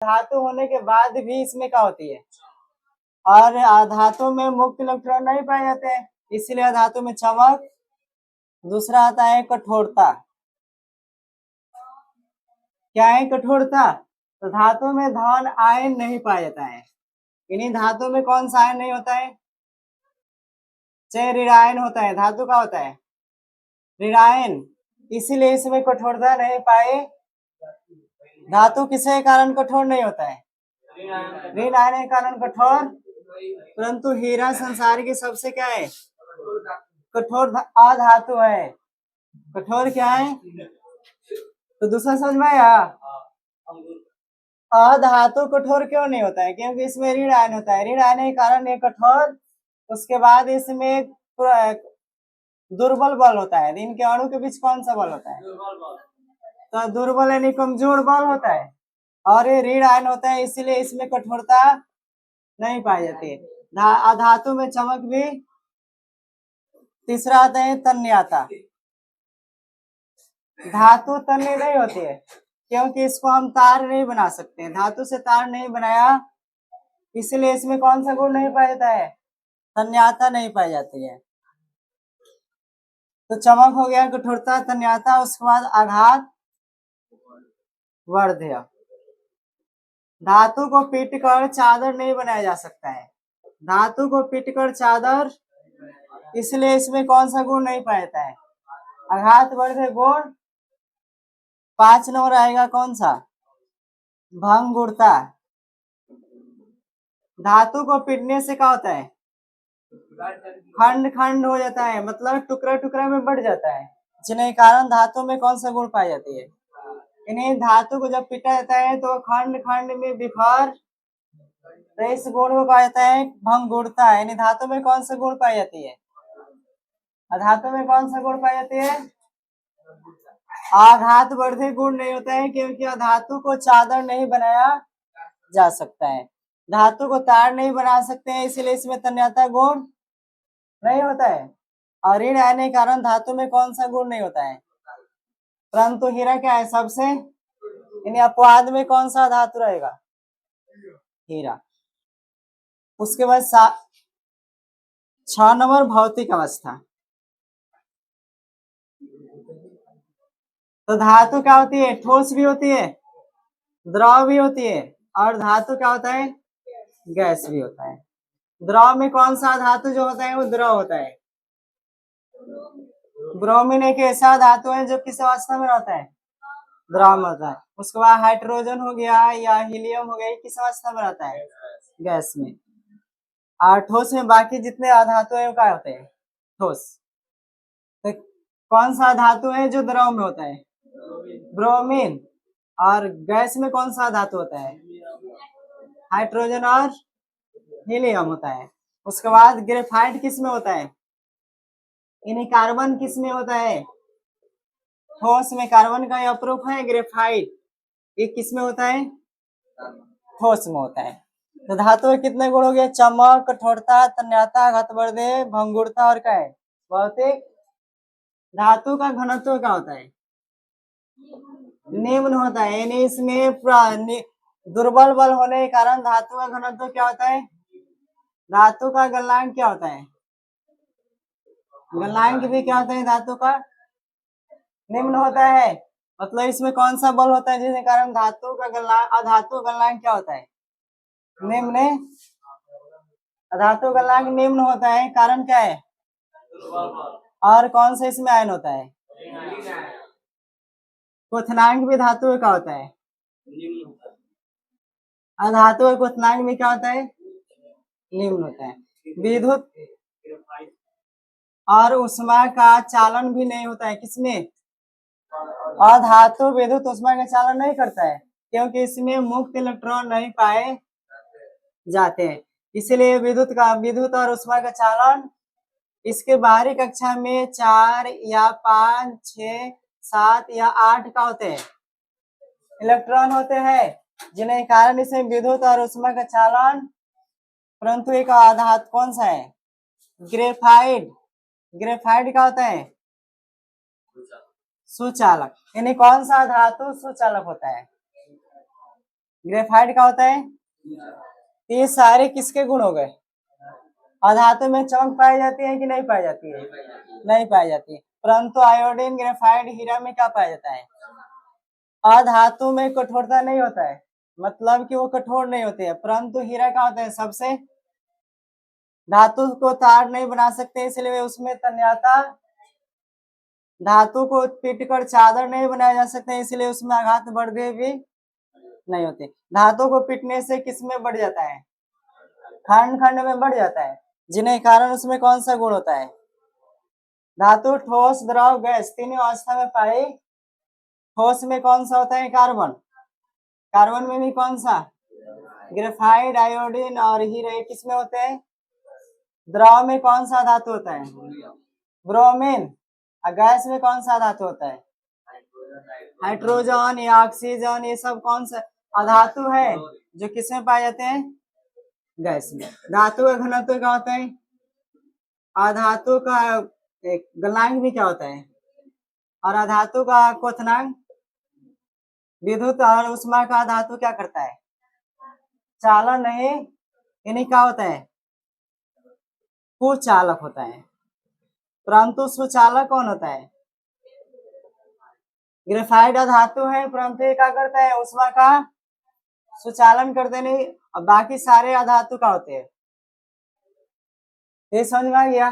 धातु होने के बाद भी इसमें क्या होती है, और अधातु में मुक्त इलेक्ट्रॉन नहीं पाए जाते हैं, इसलिए अधातु में चमक। दूसरा आता है कठोरता। क्या है कठोरता? तो धातु में धन आयन नहीं पाया जाता है। इन्हीं धातु में कौन सा आयन नहीं होता है? चाहे ऋणायन होता है। धातु का होता है ऋणायन, इसीलिए इसमें कठोरता नहीं पाए। धातु किसके कारण कठोर नहीं होता है? ऋण आयन के कारण कठोर। परंतु हीरा संसार की सबसे क्या है, कठोर अधातु है। कठोर क्या है? तो दूसरा समझ में आया। अधातु कठोर क्यों नहीं होता है? क्योंकि इसमें ऋण आयन होता है। ऋण आयन के कारण ये कठोर। उसके बाद इसमें दुर्बल बल होता है। इनके अणु के बीच कौन सा बल होता है? तो दुर्बल यानी कमजोर बल होता है, और ये ऋण आयन होता है, इसीलिए इसमें कठोरता नहीं पाई जाती है। अधातु में चमक भी। तीसरा आता है तन्यता। धातु तन्य नहीं होती है, क्योंकि इसको हम तार नहीं बना सकते। धातु से तार नहीं बनाया, इसलिए इसमें कौन सा गुण नहीं पाया जाता है? तन्यता नहीं पाई जाती है। तो चमक हो गया, कठोरता, तन्यता। उसके बाद आघात, वर्ध्य। धातु को पीटकर चादर नहीं बनाया जा सकता है। धातु को पीटकर चादर, इसलिए इसमें कौन सा गुण नहीं पाया जाता है? आघात, वर्ध्य गुण। 5 नंबर आएगा कौन सा? भंगुरता। धातु को पीटने से क्या होता है? खंड खंड हो जाता है, मतलब टुकड़ा टुकड़ा में बढ़ जाता है, जिन्हें कारण धातु में कौन सा गुण पाई जाती है? इन्हें धातु को जब पीटा जाता है तो खंड खंड में बिखर, तो इस गुण को कहा जाता है भंगुरता। यानी धातु में कौन सा गुण पाई जाती है? धातु में कौन सा गुण पाई जाती है? आघात वर्धक गुण नहीं होता है, क्योंकि धातु को चादर नहीं बनाया जा सकता है। धातु को तार नहीं बना सकते हैं, इसलिए इसमें तन्यता गुण नहीं होता है। और ऋण आने के कारण धातु में कौन सा गुण नहीं होता है? परंतु हीरा क्या है सबसे, यानी अपवाद में कौन सा धातु रहेगा? हीरा। उसके बाद 6 नंबर भौतिक अवस्था। तो धातु क्या होती है? ठोस भी होती है, द्रव भी होती है, और धातु क्या होता है? गैस भी होता है। द्रव में कौन सा धातु जो होता है वो द्रव होता है? ब्रोमीन एक ऐसा धातु है जो किस अवस्था में रहता है? द्रव में होता है। उसके बाद हाइड्रोजन हो गया या हीलियम हो गया, किस अवस्था में रहता है? गैस में। और ठोस में बाकी जितने धातु है वो क्या होते हैं? ठोस। तो कौन सा धातु है जो द्रव में होता है? ब्रोमीन। और गैस में कौन सा धातु होता है? हाइड्रोजन और हीलियम होता है। उसके बाद ग्रेफाइट किस में होता है? इन्हें कार्बन किस में होता है? ठोस में। कार्बन का यह प्रूफ है ग्रेफाइट, ये किस में होता है? ठोस में होता है। तो धातु में कितने गुण हो गए? चमक, कठोरता, तन्यता, घातवर्धे, भंगुरता, और क्या है? भौतिक। धातु का घनत्व क्या होता है? निम्न होता है, यानी इसमें दुर्बल बल होने के कारण धातु का घनत्व क्या होता है? धातु का गलनांक क्या होता है? गलनांक भी क्या होता है धातु का? निम्न होता है। मतलब इसमें कौन सा बल होता है जिसके कारण धातु का गलनांक, अधातु गलनांक क्या होता है? निम्न। अधातु गलनांक निम्न होता है, कारण क्या है? और कौन सा इसमें आयन होता है? क्वथनांक भी धातु का होता है। अधातु का क्वथनांक भी क्या होता है? निम्न होता है। विद्युत और उष्मा का चालन भी नहीं होता है किसमें? अधातु विद्युत उष्मा का चालन नहीं करता है, क्योंकि इसमें मुक्त इलेक्ट्रॉन नहीं पाए जाते हैं। इसलिए विद्युत और उष्मा का चालन इसके बाहरी कक्षा में 4 या 5, 6, 7 या 8 का होते हैं इलेक्ट्रॉन होते हैं, जिन्हें कारण इसमें विद्युत और उष्मा का चालन। परंतु एक धातु कौन सा है? ग्रेफाइट। ग्रेफाइट का होता है सुचालक। यानी कौन सा धातु सुचालक होता है? ग्रेफाइट का होता है। ये सारे किसके गुण हो गए? अधातु में चमक पाई जाती है कि नहीं पाई जाती है? नहीं पाई जाती है। परंतु आयोडीन, ग्रेफाइट, हीरा में क्या पाया जाता है? अधातु में कठोरता नहीं होता है, मतलब कि वो कठोर नहीं होते हैं। परंतु हीरा क्या होता है? सबसे धातु को तार नहीं बना सकते, इसलिए उसमें तन्यता, धातु को पीटकर चादर नहीं बनाया जा सकते, इसलिए उसमें आघात बढ़े भी नहीं होते। धातु को पीटने से किसमें बढ़ जाता है? खंड खंड में बढ़ जाता है, जिन्हें कारण उसमें कौन सा गुण होता है? धातु ठोस, द्रव, गैस तीनों अवस्था में पाई। ठोस में कौन सा होता है? कार्बन। कार्बन में भी कौन सा? ग्रेफाइट, आयोडीन और हीरे किसमें होते हैं? द्रव में कौन सा धातु होता है? ब्रोमीन। और गैस में कौन सा धातु होता है? हाइड्रोजन या ऑक्सीजन। ये सब कौन सा अधातु है जो किसमें पाए जाते हैं? गैस में। धातु का घनत्व क्या होता है? अधातु का गलनांक भी क्या होता है? और अधातु का क्वथनांक। विद्युत और उष्मा का धातु क्या करता है? चालन नहीं, यानी क्या होता है? कुचालक होता है। परंतु सुचालक कौन होता है? ग्रेफाइट धातु है, परंतु ये क्या करता है? उष्मा का सुचालन करते नहीं। और बाकी सारे अधातु का होते हैं। ये समझ में आ गया?